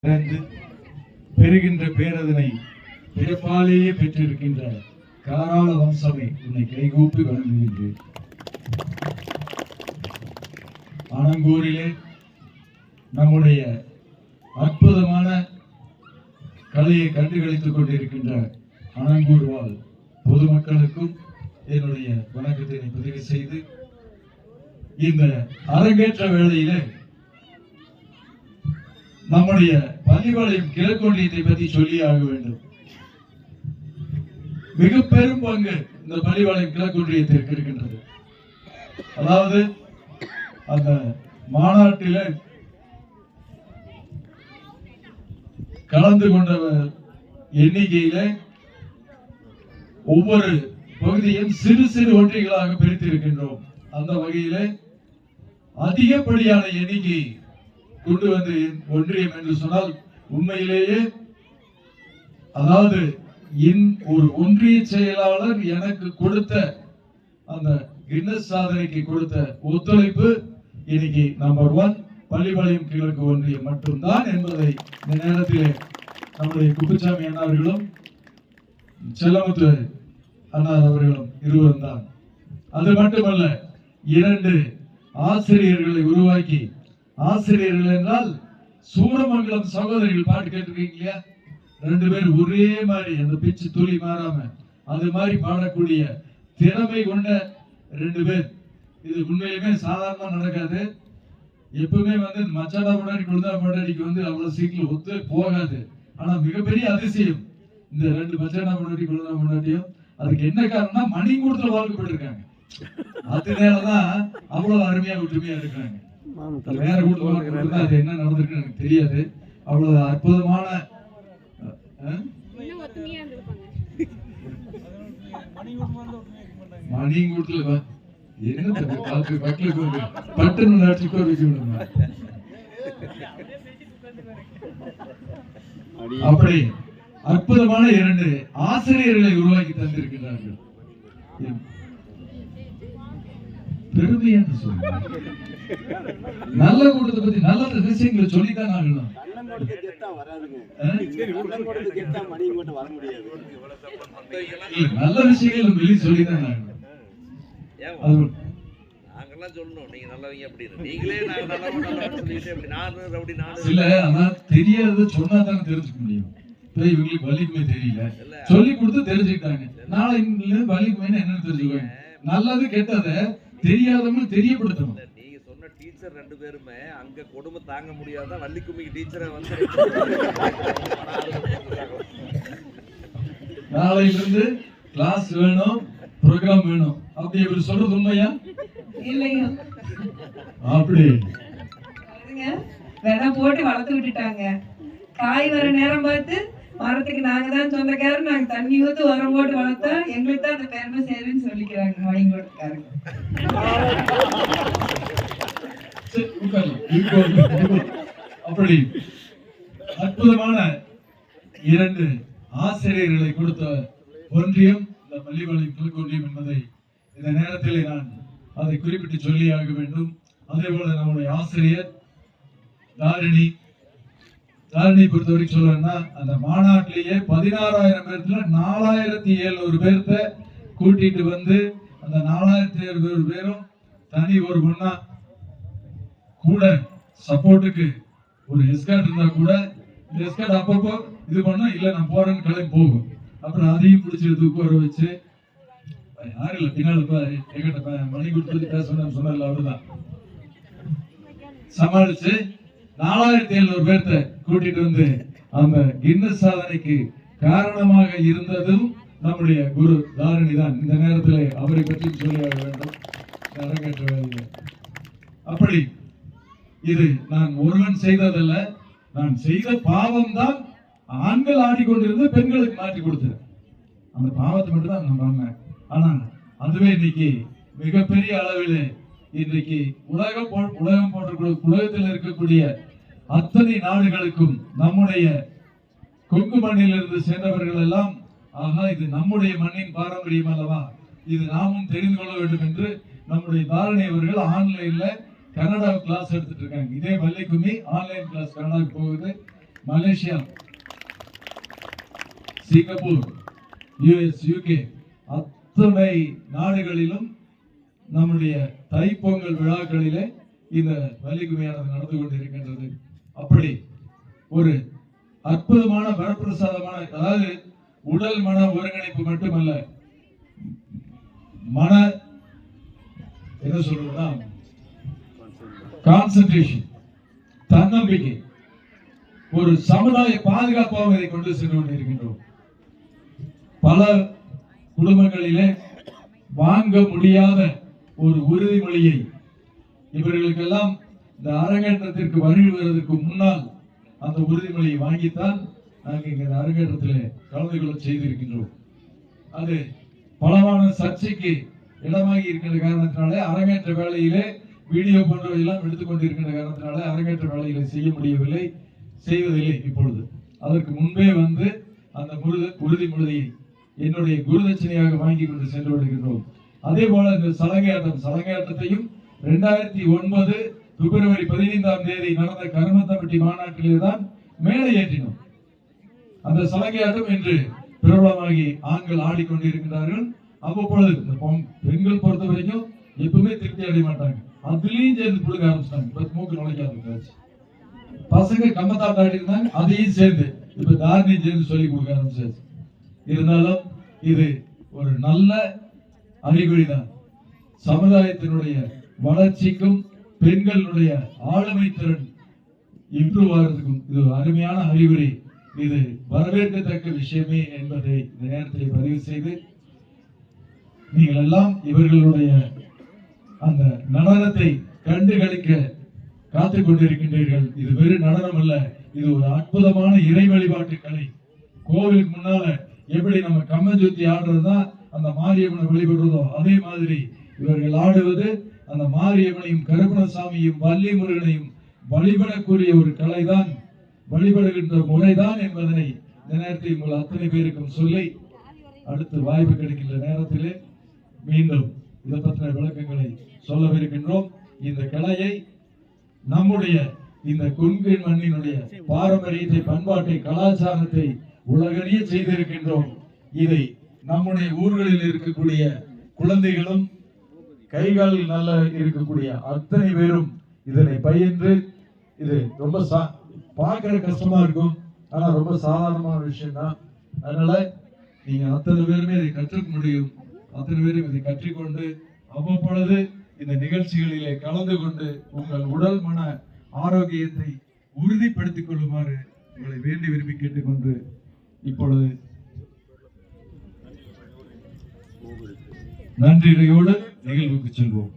பெறுகின்ற பேரதனை பிறப்பாலேயே பெற்றிருக்கின்ற காராள வம்சமே உன்னை கைகூப்பி வணங்குகின்றேன். ஆனங்கூரிலே நம்முடைய அற்புதமான கலையை கண்டுகளித்துக் கொண்டிருக்கின்ற ஆனங்கூர் வாழ் பொதுமக்களுக்கும் என்னுடைய வணக்கத்தை பதிவு செய்து, இந்த அரங்கேற்ற வேளையிலே நம்முடைய பள்ளிபாளையம் கிழக்கொன்றியத்தை பற்றி சொல்லி ஆக வேண்டும். மிக பெரும் பங்கு இந்த பள்ளிபாளையம் கிழக்கொன்றியத்திற்கு இருக்கின்றது. அதாவது அந்த மாநாட்டில கலந்து கொண்டவர் எண்ணிக்கையில ஒவ்வொரு பகுதியும் சிறு சிறு ஒன்றியங்களாக பிரித்திருக்கின்றோம். அந்த வகையில அதிகப்படியான எண்ணிக்கை கொண்டு வந்து ஒன்றியம் என்று சொன்னால் உண்மையிலேயே, அதாவது ஒரு ஒன்றிய செயலாளர் எனக்கு கொடுத்த அந்த கின்னஸ் சாதனைக்கு கொடுத்த ஒத்துழைப்பு இன்னைக்கு நம்பர் 1 பள்ளிபாளையம் கிழக்கு ஒன்றியம் மட்டும்தான் என்பதை இந்த நேரத்திலே நம்முடைய குப்புசாமி அண்ணா அவர்களும் செல்லமுத்து அண்ணா அவர்களும் இருவரும் தான். அது மட்டுமல்ல, 2 ஆசிரியர்களை உருவாக்கி, ஆசிரியர்கள் என்றால் சூரமங்கலம் சகோதரிகள் பாட்டு கேட்டிருக்கீங்க இல்லையா? 2 பேர் ஒரே மாதிரி அந்த பிச்சு துளி மாறாம அது மாதிரி பாடக்கூடிய திறமை கொண்ட 2 பேர். இது உண்மையிலுமே சாதாரணமா நடக்காது. எப்பவுமே வந்து மச்சாடா முன்னாடி குழுந்தா முன்னாடிக்கு வந்து அவ்வளவு சீக்கிரம் ஒத்து போகாது. ஆனா மிகப்பெரிய அதிசயம் இந்த 2 மச்சாடா முன்னாடி குழுந்தா முன்னாடியும். அதுக்கு என்ன காரணம்னா மணிக்கூடத்துல வாழ்க்கப்பட்டிருக்காங்க. அதனாலதான் அவ்வளவு அருமையா ஒற்றுமையா இருக்காங்க. வேற கூட்டத்தில் அது என்ன நடந்திருக்கு எனக்கு தெரியாது. அவ்வளவு அற்புதமான மணிக்கூடத்துல அப்படி அற்புதமான 2 ஆசிரியர்களை உருவாக்கி தந்திருக்கிறார்கள். பெருமையான சொல்லுங்க. நல்ல கூட்டத்தை பத்தி நல்ல விஷயங்களை சொல்லித்தான் ஆகணும். நல்ல விஷயங்கள் நம்ம வெளியே சொல்லித்தான் ஆகணும். தெரியாத சொன்னா தானே தெரிஞ்சுக்க முடியும். இவங்களுக்கு வலிக்குமே தெரியல, சொல்லி கொடுத்து தெரிஞ்சுக்கிட்டாங்க. நாளை வலிக்குமே என்னன்னு தெரிஞ்சுக்குவாங்க. நல்லது கெட்டத தெரியாதவங்க தெரியப்படுத்தணும். நீங்க சொன்ன டீச்சர் 2 பேருமே அங்க கொடுமை தாங்க முடியாத வள்ளிக்குமிக்கு டீச்சரை வந்து நாளையிலிருந்து கிளாஸ் வேணும், ப்ரோக்ராம் வேணும் அப்படி இவர் சொல்றது உண்மையா? இல்லைங்க, அப்படி விதை போட்டு வளர்த்து விட்டுட்டாங்க. காய் வர நேரம் பார்த்து மரத்துக்கு நாங்க தான் சொந்தக்காரர், நாங்க தண்ணி ஊத்து உரம் போட்டு வளர்த்தா எங்களுக்கு தான் அந்த பெருமை சேருன்னு சொல்லிக்கிறாங்க மணிங்கோட்டுக்காரங்க. அப்படி அற்புதமான 2 ஆசிரியர்களை கொடுத்த ஒன்றியம் இந்த பள்ளிபாளையம் கிழக்கு ஒன்றியம் என்பதை இந்த நேரத்தில் நான் அதை குறிப்பிட்டு சொல்லியாக வேண்டும். அதே போல நம்முடைய ஆசிரியர் தாரிணி பொறுத்தவரைக்கும் சொல்லணும்னா, அந்த மாநாட்டிலேயே 16,000 பேர்த்துல 4,700 பேர்த்த கூட்டிட்டு வந்து அந்த 4,700 பேரும் தனி ஒரு பொண்ணா கூட சப்போர்ட்டுக்கு ஒரு எஸ்கார்ட் இருந்தா கூட இந்த எஸ்கார்ட் அப்பப்போ இது பண்ணா இல்ல நான் போறேன்னு கிளம்பி போகும். அப்புறம் அதையும் பிடிச்சி தூக்க வர வச்சு யாரு இல்ல பின்னால எங்கிட்ட மணி கொடுத்து பேசணும்னு சொன்னார்ல அவருதான் சமாளிச்சு 4,700 பேர்த்த கூட்டிட்டு வந்து அந்த கின்னஸ் சாதனைக்கு காரணமாக இருந்ததும் நம்முடைய குரு தாரிணி தான். இந்த நேரத்தில் அவரை பற்றி சொல்லியாக வேண்டும். அரங்கேற்ற வேலையில் அப்படி இது நான் ஒருவன் செய்ததல்ல, நான் செய்த பாவம் தான் ஆண்கள் ஆடிக்கொண்டிருந்து பெண்களுக்கு மாற்றி கொடுத்தது. அந்த பாவத்தை மட்டும் தான் நான் பண்ணேன். ஆனா அதுவே இன்னைக்கு மிகப்பெரிய அளவில் இன்றைக்கு உலகத்தில் இருக்கக்கூடிய அத்தனை நாடுகளுக்கும் நம்முடைய கொங்கு மண்ணிலிருந்து சென்றவர்கள் எல்லாம் ஆகா இது நம்முடைய மண்ணின் பாரம்பரியம் அல்லவா, இது நாமும் தெரிந்து கொள்ள வேண்டும் என்று நம்முடைய தாரணை அவர்கள் ஆன்லைன்ல கன்னடா கிளாஸ் எடுத்துட்டு இருக்காங்க. இதே வள்ளிக்குமி ஆன்லைன் கிளாஸ் கன்னடாவுக்கு போகுது. மலேசியா, சிங்கப்பூர், யுஎஸ், யூகே அத்தனை நாடுகளிலும் நம்முடைய தைப்பொங்கல் விழாக்களிலே இந்த வள்ளிக்கும்மியானது நடந்து கொண்டிருக்கின்றது. அப்படி ஒரு அற்புதமான வரப்பிரசாதமான, அதாவது உடல் மன ஒருங்கிணைப்பு மட்டுமல்ல, மன என்ன சொல்றதுன்னா கான்சென்ட்ரேஷன், தன்னம்பிக்கை, ஒரு சமுதாய பாதுகாப்பாக இதை கொண்டு சென்று கொண்டிருக்கின்றோம். பல குடும்பங்களிலே வாங்க முடியாத ஒரு உறுதிமொழியை இவர்களுக்கெல்லாம் இந்த அரங்கேற்றத்திற்கு வருவதற்கு முன்னால் அந்த உறுதிமொழியை வாங்கித்தான் நாங்கள் இங்க இந்த அரங்கேற்றத்திலே கலந்து கொள்ள செய்திருக்கின்றோம். அது பலமான சர்ச்சைக்கு இடமாகி இருக்கின்ற காரணத்தினாலே அரங்கேற்ற வேலையிலே வீடியோ போன்றவையெல்லாம் எடுத்துக்கொண்டிருக்கின்ற காரணத்தினாலே அரங்கேற்ற வேலைகளை செய்ய முடியவில்லை, செய்வதில்லை. இப்பொழுது அதற்கு முன்பே வந்து அந்த உறுதிமொழியை என்னுடைய குருதட்சணையாக வாங்கி கொண்டு சென்று வருகின்றோம். அதே போல இந்த சலங்கையாட்டத்தையும் 2009 பிப்ரவரி 15 நடந்த கருமத்தம்பட்டி மாநாட்டிலே தான் மேலே ஏற்றினோம். அந்த சலங்கையாட்டம் இன்று பிரபலமாகி ஆண்கள் ஆடிக்கொண்டிருக்கிறார்கள். அவ்வப்பொழுது இந்த பெண்கள் பொறுத்த வரைக்கும் எப்பவுமே திருப்தி அடைய மாட்டாங்க, அதுலயும் சேர்ந்து புழுங்க ஆரம்பிச்சிட்டாங்க. மூக்கு நுழைக்காது, பசங்க கம்மத்தாட்டம் ஆடி இருந்தாங்க, அதையும் சேர்ந்து இப்ப தாரணையும் சேர்ந்து சொல்லி கொடுக்க ஆரம்பிச்சாச்சு. இருந்தாலும் இது ஒரு நல்ல அறிகுறிதான். சமுதாயத்தினுடைய வளர்ச்சிக்கும் பெண்களுடைய ஆளுமை திறன் இம்ப்ரூவ் ஆகிறதுக்கும் இது ஒரு அருமையான அறிகுறி. இது வரவேற்கத்தக்க விஷயமே என்பதை இந்த நேரத்தில் பதிவு செய்து, நீங்கள் எல்லாம் இவர்களுடைய அந்த நடனத்தை கண்டுகளிக்க காத்துக் கொண்டிருக்கின்றீர்கள். இது வெறும் நடனம் அல்ல, இது ஒரு அற்புதமான இறை வழிபாட்டு கலை. கோவிலுக்கு முன்னால எப்படி நம்ம கம்மஞ்சொத்தி ஆடுறதுதான் அந்த மாரியம்மனை வழிபடுறதோ, அதே மாதிரி இவர்கள் ஆடுவது அந்த மாரியம்மனையும் கருப்பணசாமியும் வள்ளி முருகனையும் வழிபடக்கூடிய ஒரு கலைதான், வழிபடுகின்ற முறைதான் என்பதனை இந்த நேரத்தில் உங்கள் அத்தனை பேருக்கும் சொல்லி, அடுத்து வாய்ப்பு கிடைக்கின்ற நேரத்திலே மீண்டும் இதை பற்றின விளக்கங்களை சொல்லவிருக்கின்றோம். இந்த கலையை நம்முடைய இந்த கொங்கு மண்ணினுடைய பாரம்பரியத்தை, பண்பாட்டை, கலாச்சாரத்தை உலகறிய செய்திருக்கின்றோம். இதை நம்முடைய ஊர்களில் இருக்கக்கூடிய குழந்தைகளும் கைகால் நல்ல இருக்கக்கூடிய அத்தனை பேரும் இதனை பயின்று, இது ரொம்ப பார்க்கிற கஷ்டமா இருக்கும், ஆனா ரொம்ப சாதாரணமான விஷயம் தான். அதனால நீங்க அத்தனை பேருமே இதை கற்றுக்க முடியும். அத்தனை பேரும் இதை கற்றுக்கொண்டு அவ்வப்பொழுது இந்த நிகழ்ச்சிகளிலே கலந்து கொண்டு உங்கள் உடல் மன ஆரோக்கியத்தை உறுதிப்படுத்திக் கொள்ளுமாறு உங்களை வேண்டி விரும்பி கேட்டுக்கொண்டு இப்பொழுது நன்றியோடு நிகழ்வுக்கு செல்வோம்.